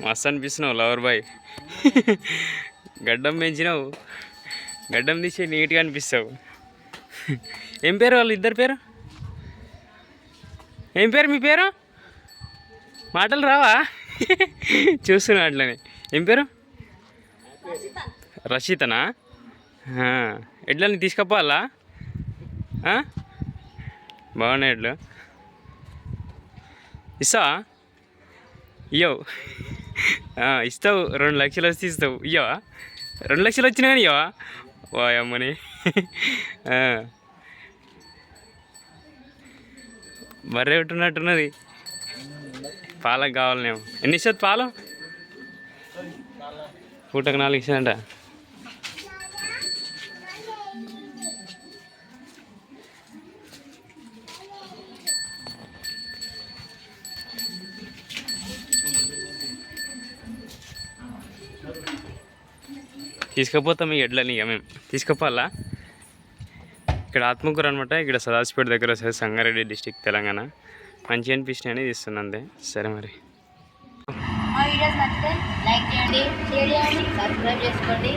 మస్తు అనిపిస్తున్నావు lover boy. గడ్డం పెంచినావు, గడ్డం తీసి నీట్గా అనిపిస్తావు. ఏం పేరు వాళ్ళు ఇద్దరు పేరు? ఏం పేరు మీ పేరు? మాటలు రావా? చూస్తున్నా అట్లనే. ఏం పేరు? రషితనా? ఎడ్లని తీసుకపోవాలా? బాగున్నాయి ఎడ్లు. ఇస్తావా? ఇయ్యవు. ఇస్తావు. 2 లక్షలు వస్తే ఇస్తావు. ఇయ్యవా? 2 లక్షలు వచ్చినా కానీ ఇయ్యవా? వాయమ్మని. బర్రె ఉంటున్నట్టున్నది. పాలకు కావాలనేమో. ఎన్ని ఇస్తుంది పాలు? పూటకు 4 ఇస్తుందంట. తీసుకుపోతాం ఈ ఎడ్లని. ఇక మేము తీసుకుపోవాలా? ఇక్కడ ఆత్మకూరు అనమాట. ఇక్కడ సదాశివపేట దగ్గర వస్తుంది, సంగారెడ్డి డిస్టిక్, తెలంగాణ. మంచి అనిపించినాయి అని తీస్తున్నా అంతే. సరే మరి. మా వీడియోస్ నచ్చితే లైక్ చేయండి, షేర్ చేయండి, సబ్స్క్రైబ్ చేసుకోండి.